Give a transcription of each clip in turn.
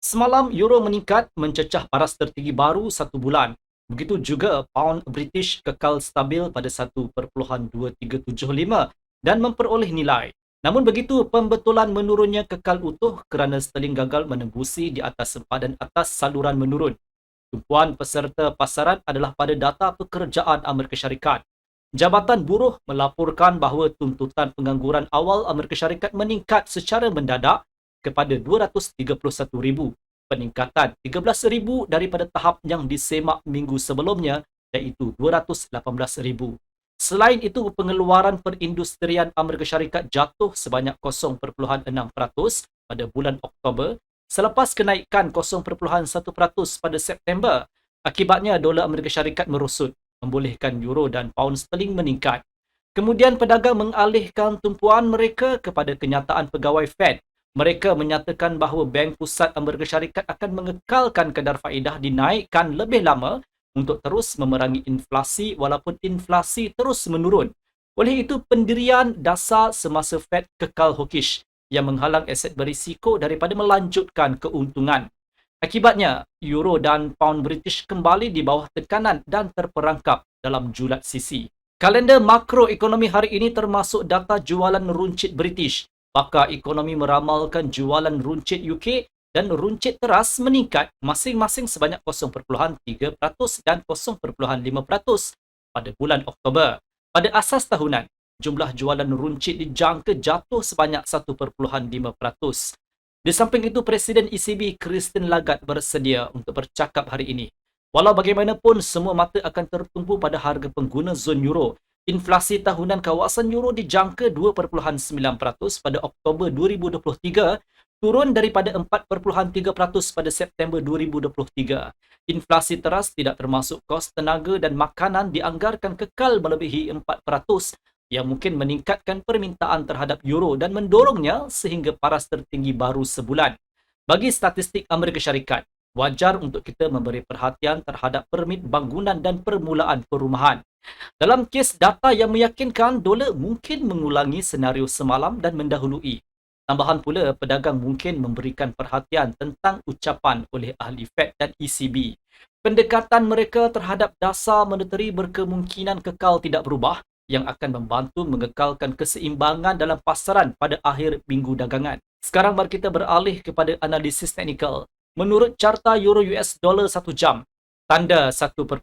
Semalam euro meningkat mencecah paras tertinggi baru satu bulan. Begitu juga pound British kekal stabil pada 1.2375 dan memperoleh nilai. Namun begitu, pembetulan menurunnya kekal utuh kerana sterling gagal menembusi di atas sempadan atas saluran menurun. Tumpuan peserta pasaran adalah pada data pekerjaan Amerika Syarikat. Jabatan Buruh melaporkan bahawa tuntutan pengangguran awal Amerika Syarikat meningkat secara mendadak kepada 231,000, peningkatan 13,000 daripada tahap yang disemak minggu sebelumnya iaitu 218,000. Selain itu, pengeluaran perindustrian Amerika Syarikat jatuh sebanyak 0.6% pada bulan Oktober selepas kenaikan 0.1% pada September. Akibatnya, dolar Amerika Syarikat merosot, membolehkan euro dan pound sterling meningkat. Kemudian pedagang mengalihkan tumpuan mereka kepada kenyataan pegawai Fed. Mereka menyatakan bahawa Bank Pusat Amerika Syarikat akan mengekalkan kadar faedah dinaikkan lebih lama untuk terus memerangi inflasi walaupun inflasi terus menurun. Oleh itu, pendirian dasar semasa Fed kekal hawkish yang menghalang aset berisiko daripada melanjutkan keuntungan. Akibatnya, euro dan pound British kembali di bawah tekanan dan terperangkap dalam julat sisi. Kalender makroekonomi hari ini termasuk data jualan runcit British. Pakar ekonomi meramalkan jualan runcit UK dan runcit teras meningkat masing-masing sebanyak 0.3% dan 0.5% pada bulan Oktober. Pada asas tahunan, jumlah jualan runcit dijangka jatuh sebanyak 1.5%. Di samping itu, Presiden ECB Christine Lagarde bersedia untuk bercakap hari ini. Walau bagaimanapun, semua mata akan tertumpu pada harga pengguna zon euro. Inflasi tahunan kawasan euro dijangka 2.9% pada Oktober 2023, turun daripada 4.3% pada September 2023. Inflasi teras tidak termasuk kos tenaga dan makanan dianggarkan kekal melebihi 4%, yang mungkin meningkatkan permintaan terhadap euro dan mendorongnya sehingga paras tertinggi baru sebulan. Bagi statistik Amerika Syarikat, wajar untuk kita memberi perhatian terhadap permit bangunan dan permulaan perumahan. Dalam kes data yang meyakinkan, dolar mungkin mengulangi senario semalam dan mendahului. Tambahan pula, pedagang mungkin memberikan perhatian tentang ucapan oleh ahli Fed dan ECB. Pendekatan mereka terhadap dasar monetary berkemungkinan kekal tidak berubah, yang akan membantu mengekalkan keseimbangan dalam pasaran pada akhir minggu dagangan. Sekarang mari kita beralih kepada analisis teknikal. Menurut carta euro US dollar 1 jam, tanda 1.0865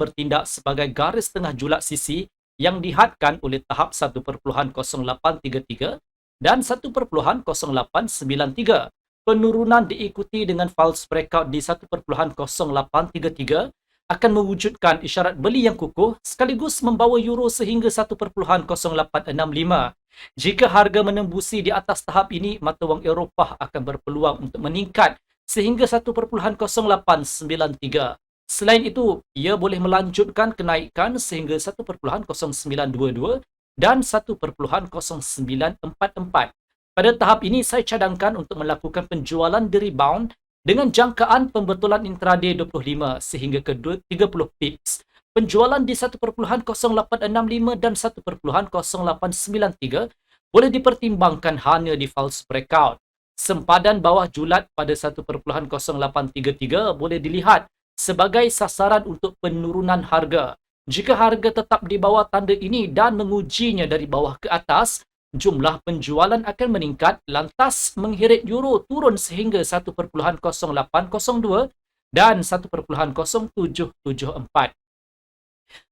bertindak sebagai garis tengah julat sisi yang dihadkan oleh tahap 1.0833 dan 1.0893. Penurunan diikuti dengan false breakout di 1.0833 akan mewujudkan isyarat beli yang kukuh sekaligus membawa euro sehingga 1.0865. Jika harga menembusi di atas tahap ini, mata wang Eropah akan berpeluang untuk meningkat sehingga 1.0893. Selain itu, ia boleh melanjutkan kenaikan sehingga 1.0922 dan 1.0944. Pada tahap ini, saya cadangkan untuk melakukan penjualan di rebound dengan jangkaan pembetulan intraday 25 sehingga ke 30 pips. Penjualan di 1.0865 dan 1.0893 boleh dipertimbangkan hanya di false breakout. Sempadan bawah julat pada 1.0833 boleh dilihat sebagai sasaran untuk penurunan harga. Jika harga tetap di bawah tanda ini dan mengujinya dari bawah ke atas, jumlah penjualan akan meningkat lantas mengheret euro turun sehingga 1.0802 dan 1.0774.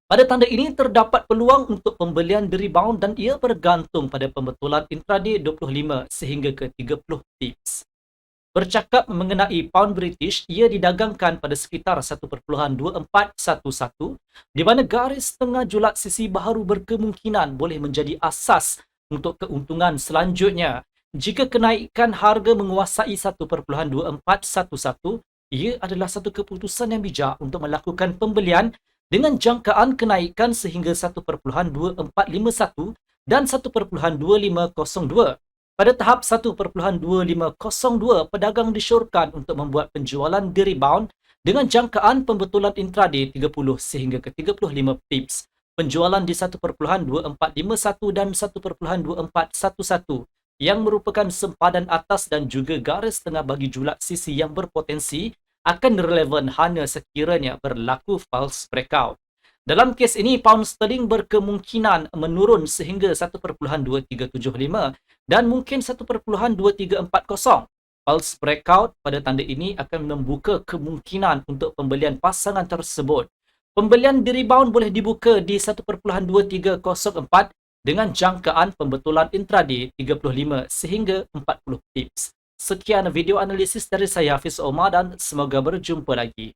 Pada tanda ini terdapat peluang untuk pembelian di rebound dan ia bergantung pada pembetulan intraday 25 sehingga ke 30 pips. Bercakap mengenai pound British, ia didagangkan pada sekitar 1.2411 di mana garis tengah julat sisi baharu berkemungkinan boleh menjadi asas untuk keuntungan selanjutnya. Jika kenaikan harga menguasai 1.2411, ia adalah satu keputusan yang bijak untuk melakukan pembelian dengan jangkaan kenaikan sehingga 1.2451 dan 1.2502. Pada tahap 1.2502, pedagang disyorkan untuk membuat penjualan di rebound dengan jangkaan pembetulan intraday 30 sehingga ke 35 pips. Penjualan di 1.2451 dan 1.2411 yang merupakan sempadan atas dan juga garis tengah bagi julat sisi yang berpotensi akan relevan hanya sekiranya berlaku false breakout. Dalam kes ini, pound sterling berkemungkinan menurun sehingga 1.2375 dan mungkin 1.2340. False breakout pada tanda ini akan membuka kemungkinan untuk pembelian pasangan tersebut. Pembelian di rebound boleh dibuka di 1.2304 dengan jangkaan pembetulan intraday 35 sehingga 40 pips. Sekian video analisis dari saya Hafiz Omar dan semoga berjumpa lagi.